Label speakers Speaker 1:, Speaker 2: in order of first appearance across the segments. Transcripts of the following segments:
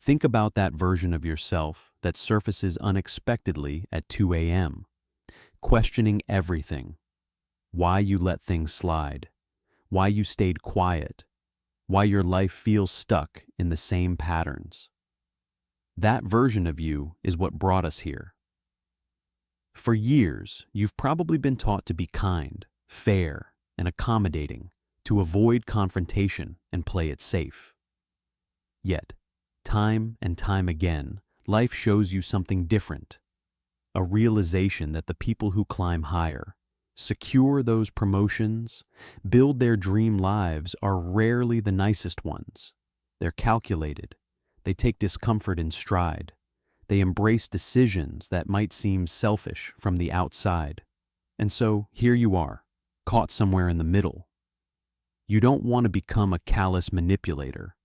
Speaker 1: Think about that version of yourself that surfaces unexpectedly at 2 a.m., questioning everything. Why you let things slide, why you stayed quiet, why your life feels stuck in the same patterns. That version of you is what brought us here. For years, you've probably been taught to be kind, fair, and accommodating, to avoid confrontation and play it safe. Yet, time and time again, life shows you something different. A realization that the people who climb higher, secure those promotions, build their dream lives are rarely the nicest ones. They're calculated. They take discomfort in stride. They embrace decisions that might seem selfish from the outside. And so here you are, caught somewhere in the middle. You don't want to become a callous manipulator,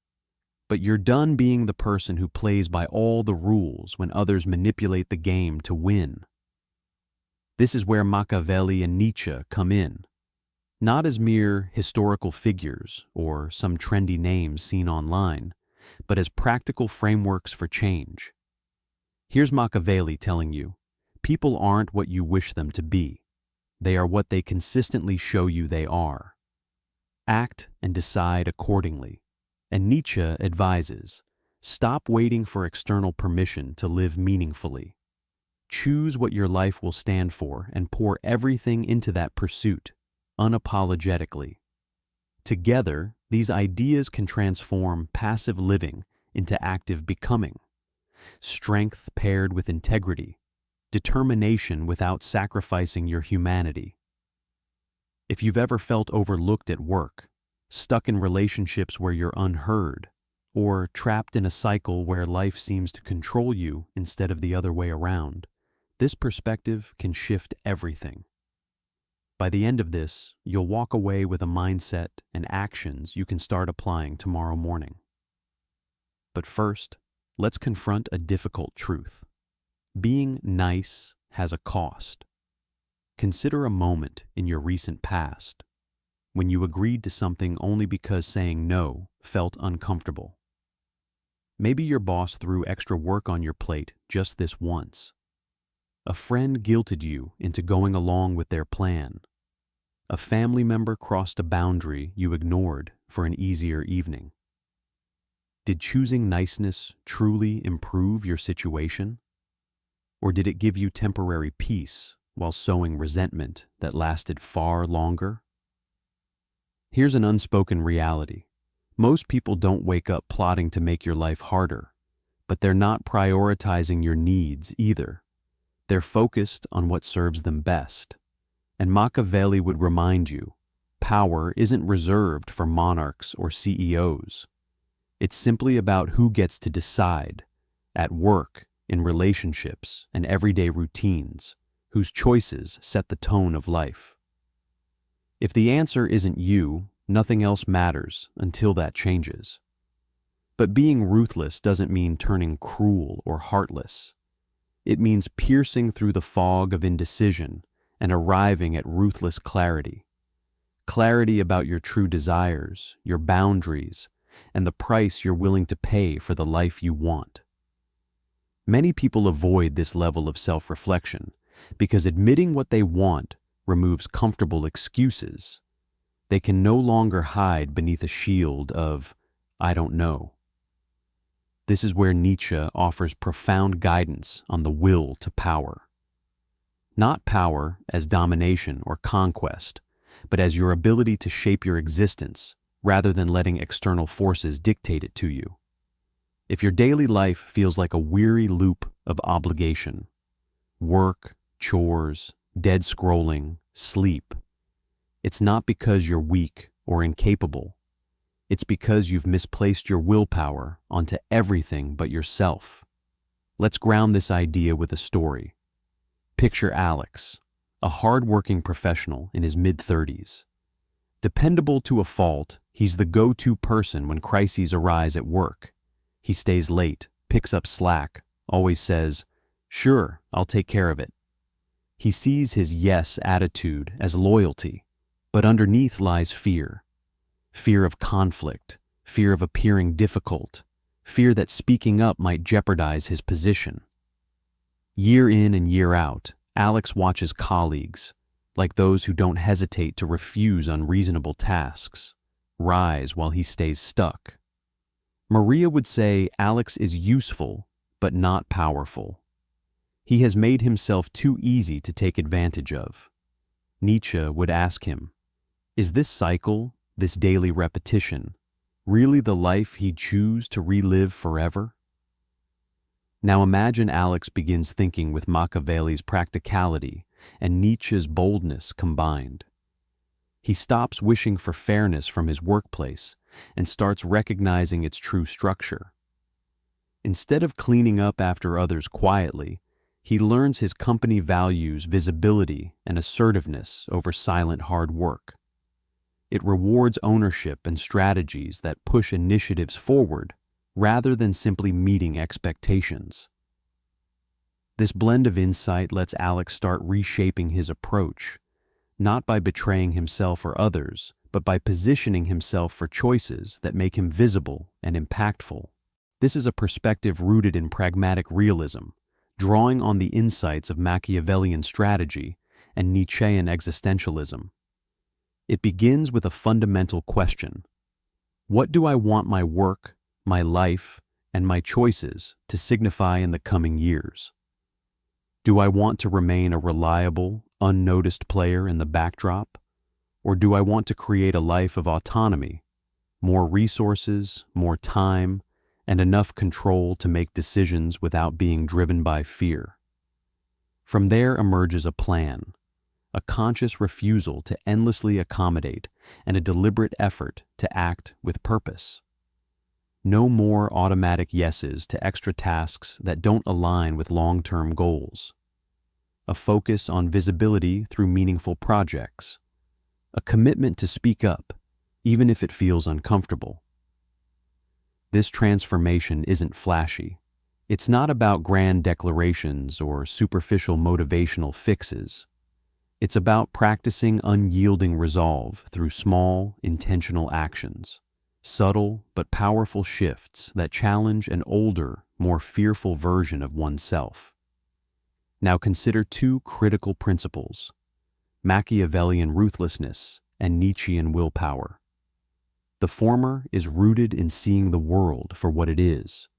Speaker 1: but you're done being the person who plays by all the rules when others manipulate the game to win. This is where Machiavelli and Nietzsche come in, not as mere historical figures or some trendy names seen online, but as practical frameworks for change. Here's Machiavelli telling you, people aren't what you wish them to be. They are what they consistently show you they are. Act and decide accordingly. And Nietzsche advises, stop waiting for external permission to live meaningfully. Choose what your life will stand for and pour everything into that pursuit, unapologetically. Together, these ideas can transform passive living into active becoming. Strength paired with integrity, determination without sacrificing your humanity. If you've ever felt overlooked at work, stuck in relationships where you're unheard, or trapped in a cycle where life seems to control you instead of the other way around, this perspective can shift everything. By the end of this, you'll walk away with a mindset and actions you can start applying tomorrow morning. But first, let's confront a difficult truth. Being nice has a cost. Consider a moment in your recent past when you agreed to something only because saying no felt uncomfortable. Maybe your boss threw extra work on your plate just this once. A friend guilted you into going along with their plan. A family member crossed a boundary you ignored for an easier evening. Did choosing niceness truly improve your situation? Or did it give you temporary peace while sowing resentment that lasted far longer? Here's an unspoken reality. Most people don't wake up plotting to make your life harder, but they're not prioritizing your needs either. They're focused on what serves them best. And Machiavelli would remind you, power isn't reserved for monarchs or CEOs. It's simply about who gets to decide, at work, in relationships, and everyday routines, whose choices set the tone of life. If the answer isn't you, nothing else matters until that changes. But being ruthless doesn't mean turning cruel or heartless. It means piercing through the fog of indecision and arriving at ruthless clarity. Clarity about your true desires, your boundaries, and the price you're willing to pay for the life you want. Many people avoid this level of self-reflection because admitting what they want removes comfortable excuses. They can no longer hide beneath a shield of, "I don't know." This is where Nietzsche offers profound guidance on the will to power. Not power as domination or conquest, but as your ability to shape your existence rather than letting external forces dictate it to you. If your daily life feels like a weary loop of obligation, work, chores, dead scrolling, sleep, it's not because you're weak or incapable. It's because you've misplaced your willpower onto everything but yourself. Let's ground this idea with a story. Picture Alex, a hard-working professional in his mid-30s. Dependable to a fault, he's the go-to person when crises arise at work. He stays late, picks up slack, always says, "Sure, I'll take care of it." He sees his yes attitude as loyalty, but underneath lies fear. Fear of conflict, fear of appearing difficult, fear that speaking up might jeopardize his position. Year in and year out, Alex watches colleagues, like those who don't hesitate to refuse unreasonable tasks, rise while he stays stuck. Maria would say Alex is useful, but not powerful. He has made himself too easy to take advantage of. Nietzsche would ask him, is this cycle, this daily repetition, really the life he'd choose to relive forever? Now imagine Alex begins thinking with Machiavelli's practicality and Nietzsche's boldness combined. He stops wishing for fairness from his workplace and starts recognizing its true structure. Instead of cleaning up after others quietly, he learns his company values visibility and assertiveness over silent hard work. It rewards ownership and strategies that push initiatives forward rather than simply meeting expectations. This blend of insight lets Alex start reshaping his approach, not by betraying himself or others, but by positioning himself for choices that make him visible and impactful. This is a perspective rooted in pragmatic realism, drawing on the insights of Machiavellian strategy and Nietzschean existentialism. It begins with a fundamental question: what do I want my work, my life, and my choices to signify in the coming years? Do I want to remain a reliable, unnoticed player in the backdrop? Or do I want to create a life of autonomy, more resources, more time, and enough control to make decisions without being driven by fear? From there emerges a plan, a conscious refusal to endlessly accommodate and a deliberate effort to act with purpose. No more automatic yeses to extra tasks that don't align with long-term goals. A focus on visibility through meaningful projects. A commitment to speak up, even if it feels uncomfortable. This transformation isn't flashy. It's not about grand declarations or superficial motivational fixes. It's about practicing unyielding resolve through small, intentional actions. Subtle but powerful shifts that challenge an older, more fearful version of oneself. Now consider two critical principles: Machiavellian ruthlessness and Nietzschean willpower. The former is rooted in seeing the world for what it is,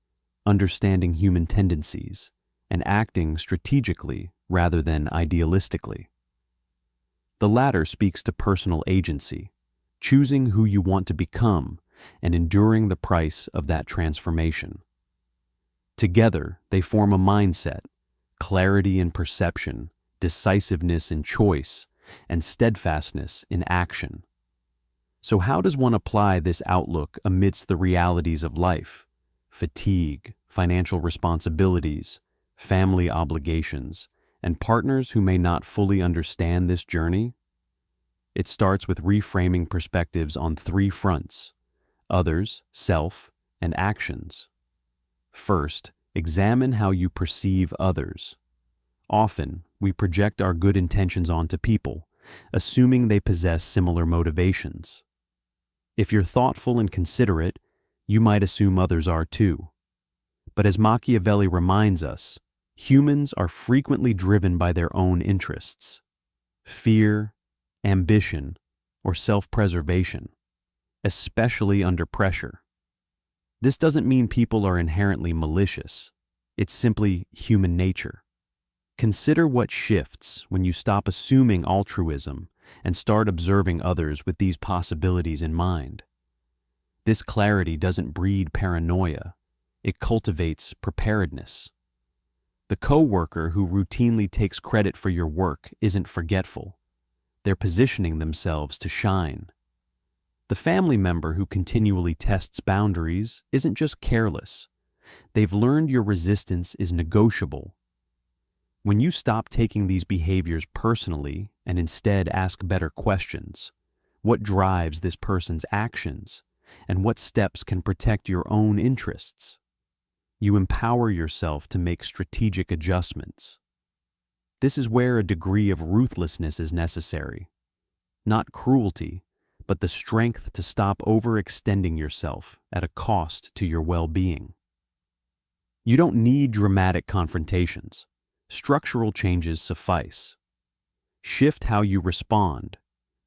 Speaker 1: understanding human tendencies, and acting strategically rather than idealistically. The latter speaks to personal agency, choosing who you want to become and enduring the price of that transformation. Together, they form a mindset, clarity in perception, decisiveness in choice, and steadfastness in action. So how does one apply this outlook amidst the realities of life? Fatigue, financial responsibilities, family obligations, and partners who may not fully understand this journey? It starts with reframing perspectives on three fronts: others, self, and actions. First, examine how you perceive others. Often, we project our good intentions onto people, assuming they possess similar motivations. If you're thoughtful and considerate, you might assume others are too. But as Machiavelli reminds us, humans are frequently driven by their own interests, fear, ambition, or self-preservation, especially under pressure. This doesn't mean people are inherently malicious. It's simply human nature. Consider what shifts when you stop assuming altruism and start observing others with these possibilities in mind. This clarity doesn't breed paranoia. It cultivates preparedness. The coworker who routinely takes credit for your work isn't forgetful. They're positioning themselves to shine. The family member who continually tests boundaries isn't just careless. They've learned your resistance is negotiable. When you stop taking these behaviors personally and instead ask better questions, what drives this person's actions, and what steps can protect your own interests? You empower yourself to make strategic adjustments. This is where a degree of ruthlessness is necessary. Not cruelty, but the strength to stop overextending yourself at a cost to your well-being. You don't need dramatic confrontations. Structural changes suffice. Shift how you respond.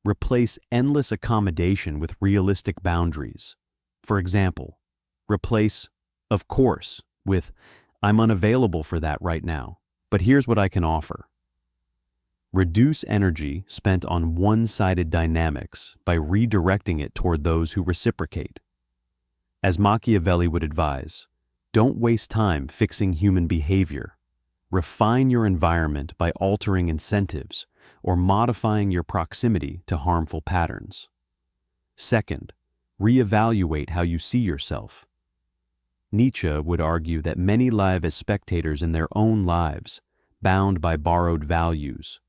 Speaker 1: Replace endless accommodation with realistic boundaries. For example, replace "of course" with "I'm unavailable for that right now, but here's what I can offer." Reduce energy spent on one-sided dynamics by redirecting it toward those who reciprocate. As Machiavelli would advise, don't waste time fixing human behavior. Refine your environment by altering incentives or modifying your proximity to harmful patterns. Second, reevaluate how you see yourself. Nietzsche would argue that many live as spectators in their own lives, bound by borrowed values,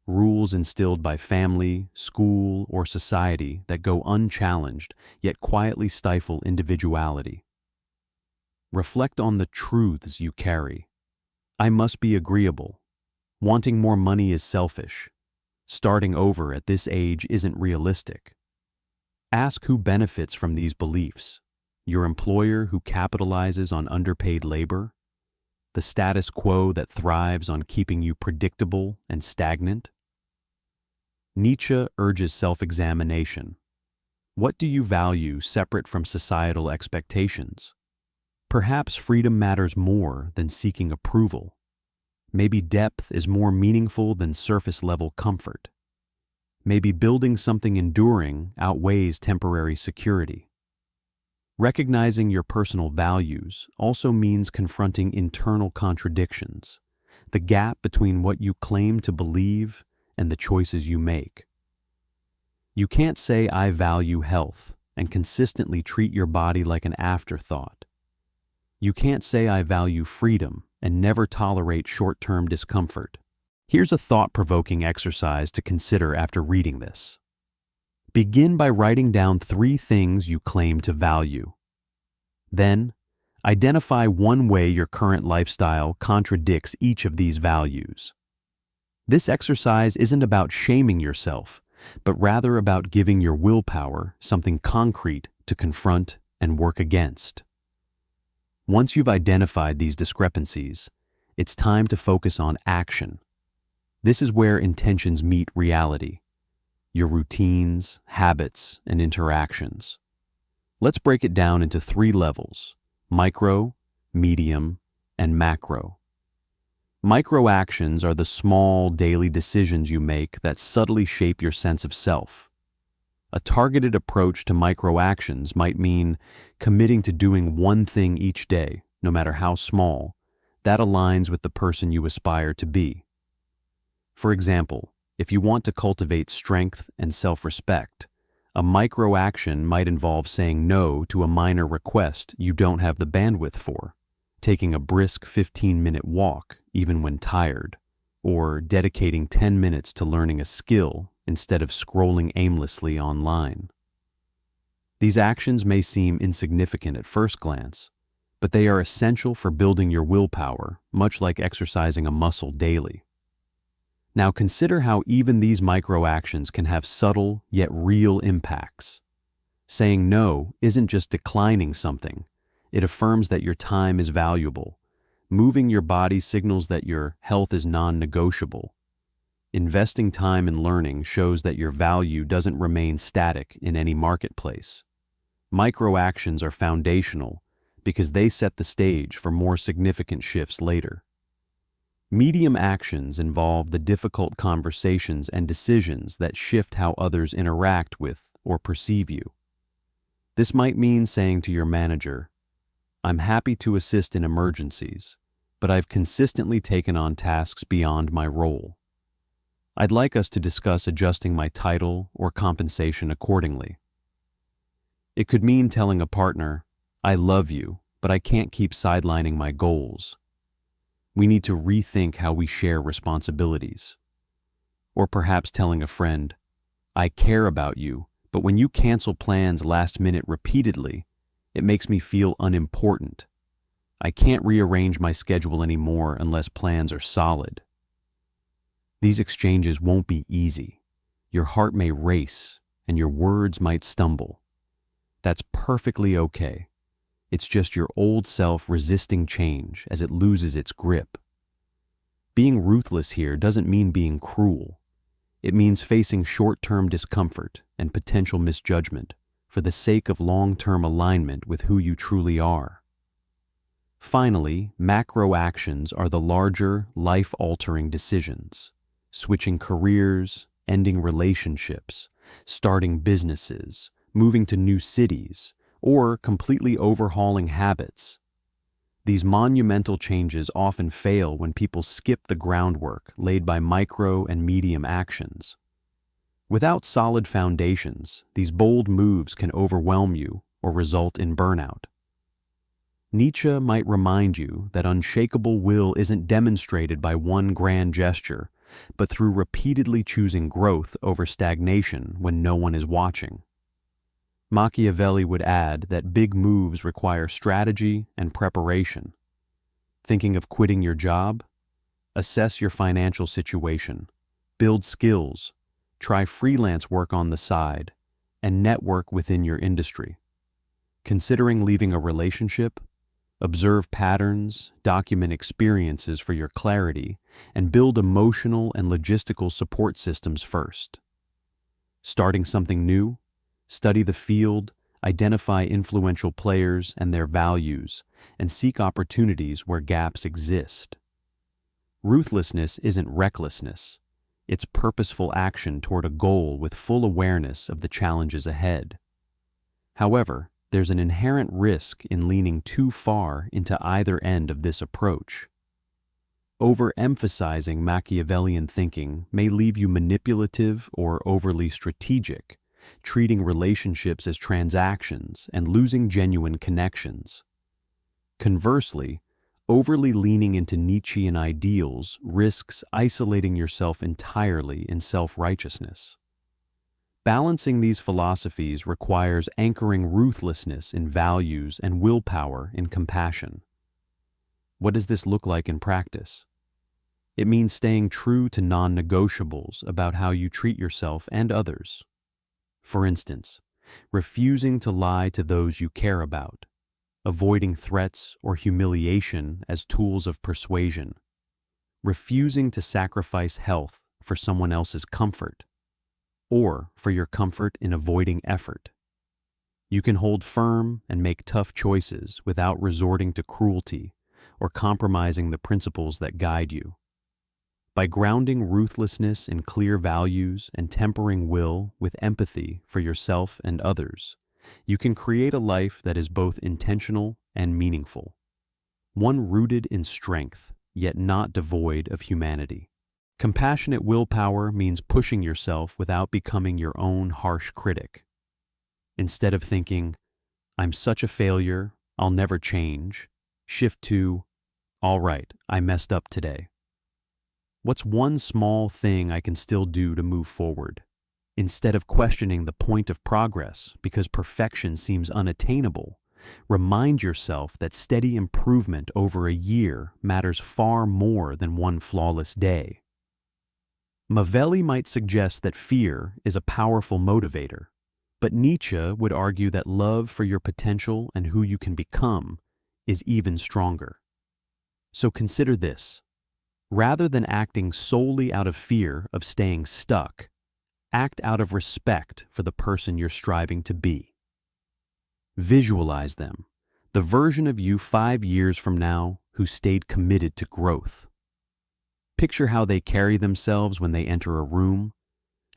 Speaker 1: rules instilled by family, school, or society that go unchallenged yet quietly stifle individuality. Reflect on the truths you carry. I must be agreeable. Wanting more money is selfish. Starting over at this age isn't realistic. Ask who benefits from these beliefs. Your employer who capitalizes on underpaid labor? The status quo that thrives on keeping you predictable and stagnant? Nietzsche urges self-examination. What do you value separate from societal expectations? Perhaps freedom matters more than seeking approval. Maybe depth is more meaningful than surface-level comfort. Maybe building something enduring outweighs temporary security. Recognizing your personal values also means confronting internal contradictions, the gap between what you claim to believe and the choices you make. You can't say "I value health" and consistently treat your body like an afterthought. You can't say "I value freedom" and never tolerate short-term discomfort. Here's a thought-provoking exercise to consider after reading this. Begin by writing down 3 things you claim to value. Then, identify one way your current lifestyle contradicts each of these values. This exercise isn't about shaming yourself, but rather about giving your willpower something concrete to confront and work against. Once you've identified these discrepancies, it's time to focus on action. This is where intentions meet reality, your routines, habits, and interactions. Let's break it down into 3 levels: micro, medium, and macro. Micro actions are the small daily decisions you make that subtly shape your sense of self. A targeted approach to micro actions might mean committing to doing one thing each day, no matter how small, that aligns with the person you aspire to be. For example, if you want to cultivate strength and self-respect, a micro action might involve saying no to a minor request you don't have the bandwidth for, taking a brisk 15-minute walk even when tired, or dedicating 10 minutes to learning a skill instead of scrolling aimlessly online. These actions may seem insignificant at first glance, but they are essential for building your willpower, much like exercising a muscle daily. Now consider how even these micro actions can have subtle yet real impacts. Saying no isn't just declining something, it affirms that your time is valuable. Moving your body signals that your health is non-negotiable. Investing time in learning shows that your value doesn't remain static in any marketplace. Micro actions are foundational because they set the stage for more significant shifts later. Medium actions involve the difficult conversations and decisions that shift how others interact with or perceive you. This might mean saying to your manager, "I'm happy to assist in emergencies, but I've consistently taken on tasks beyond my role. I'd like us to discuss adjusting my title or compensation accordingly." It could mean telling a partner, "I love you, but I can't keep sidelining my goals. We need to rethink how we share responsibilities." Or perhaps telling a friend, "I care about you, but when you cancel plans last minute repeatedly, it makes me feel unimportant. I can't rearrange my schedule anymore unless plans are solid." These exchanges won't be easy. Your heart may race, and your words might stumble. That's perfectly okay. It's just your old self resisting change as it loses its grip. Being ruthless here doesn't mean being cruel. It means facing short-term discomfort and potential misjudgment for the sake of long-term alignment with who you truly are. Finally, macro actions are the larger, life-altering decisions. Switching careers, ending relationships, starting businesses, moving to new cities, or completely overhauling habits. These monumental changes often fail when people skip the groundwork laid by micro and medium actions. Without solid foundations, these bold moves can overwhelm you or result in burnout. Nietzsche might remind you that unshakable will isn't demonstrated by one grand gesture, but through repeatedly choosing growth over stagnation when no one is watching. Machiavelli would add that big moves require strategy and preparation. Thinking of quitting your job? Assess your financial situation, build skills, try freelance work on the side, and network within your industry. Considering leaving a relationship? Observe patterns, document experiences for your clarity, and build emotional and logistical support systems first. Starting something new? Study the field, identify influential players and their values, and seek opportunities where gaps exist. Ruthlessness isn't recklessness. It's purposeful action toward a goal with full awareness of the challenges ahead. However, there's an inherent risk in leaning too far into either end of this approach. Overemphasizing Machiavellian thinking may leave you manipulative or overly strategic, treating relationships as transactions and losing genuine connections. Conversely, overly leaning into Nietzschean ideals risks isolating yourself entirely in self-righteousness. Balancing these philosophies requires anchoring ruthlessness in values and willpower in compassion. What does this look like in practice? It means staying true to non-negotiables about how you treat yourself and others. For instance, refusing to lie to those you care about, avoiding threats or humiliation as tools of persuasion, refusing to sacrifice health for someone else's comfort, or for your comfort in avoiding effort. You can hold firm and make tough choices without resorting to cruelty or compromising the principles that guide you. By grounding ruthlessness in clear values and tempering will with empathy for yourself and others, you can create a life that is both intentional and meaningful. One rooted in strength, yet not devoid of humanity. Compassionate willpower means pushing yourself without becoming your own harsh critic. Instead of thinking, "I'm such a failure, I'll never change," shift to, "All right, I messed up today. What's one small thing I can still do to move forward?" Instead of questioning the point of progress because perfection seems unattainable, remind yourself that steady improvement over a year matters far more than one flawless day. Machiavelli might suggest that fear is a powerful motivator, but Nietzsche would argue that love for your potential and who you can become is even stronger. So consider this. Rather than acting solely out of fear of staying stuck, act out of respect for the person you're striving to be. Visualize them, the version of you 5 years from now who stayed committed to growth. Picture how they carry themselves when they enter a room,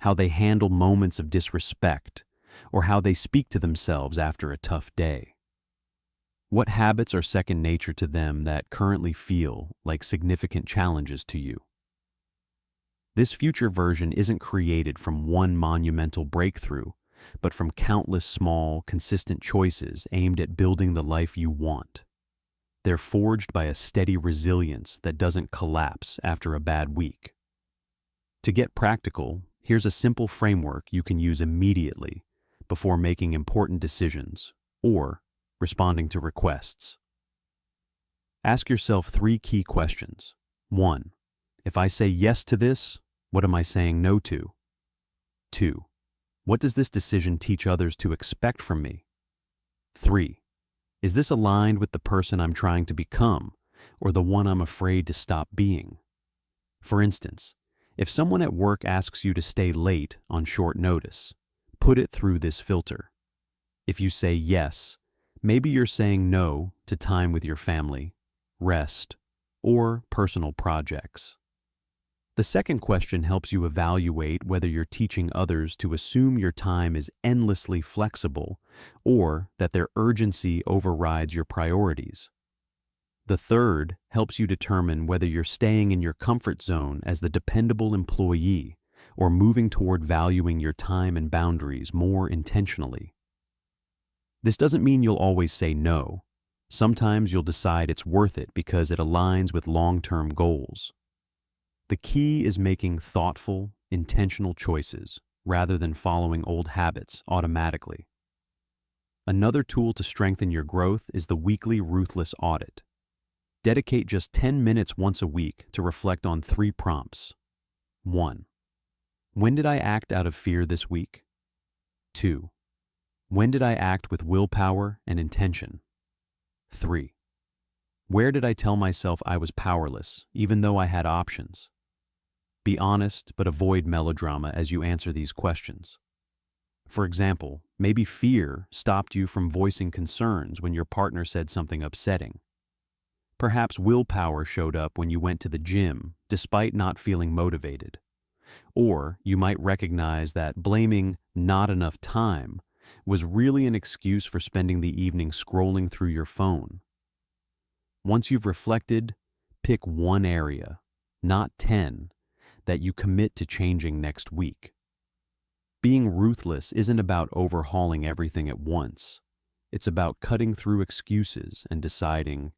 Speaker 1: how they handle moments of disrespect, or how they speak to themselves after a tough day. What habits are second nature to them that currently feel like significant challenges to you? This future version isn't created from one monumental breakthrough, but from countless small, consistent choices aimed at building the life you want. They're forged by a steady resilience that doesn't collapse after a bad week. To get practical, here's a simple framework you can use immediately before making important decisions or responding to requests. Ask yourself 3 key questions. 1. If I say yes to this, what am I saying no to? 2. What does this decision teach others to expect from me? 3. Is this aligned with the person I'm trying to become, or the one I'm afraid to stop being? For instance, if someone at work asks you to stay late on short notice, put it through this filter. If you say yes, maybe you're saying no to time with your family, rest, or personal projects. The second question helps you evaluate whether you're teaching others to assume your time is endlessly flexible or that their urgency overrides your priorities. The third helps you determine whether you're staying in your comfort zone as the dependable employee or moving toward valuing your time and boundaries more intentionally. This doesn't mean you'll always say no. Sometimes you'll decide it's worth it because it aligns with long-term goals. The key is making thoughtful, intentional choices rather than following old habits automatically. Another tool to strengthen your growth is the weekly ruthless audit. Dedicate just 10 minutes once a week to reflect on 3 prompts. 1. When did I act out of fear this week? 2. When did I act with willpower and intention? 3. Where did I tell myself I was powerless, even though I had options? Be honest, but avoid melodrama as you answer these questions. For example, maybe fear stopped you from voicing concerns when your partner said something upsetting. Perhaps willpower showed up when you went to the gym, despite not feeling motivated. Or you might recognize that blaming not enough time was really an excuse for spending the evening scrolling through your phone. Once you've reflected, pick one area, not 10, that you commit to changing next week. Being ruthless isn't about overhauling everything at once. It's about cutting through excuses and deciding,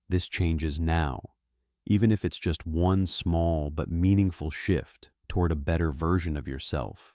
Speaker 1: this changes now, even if it's just one small but meaningful shift toward a better version of yourself.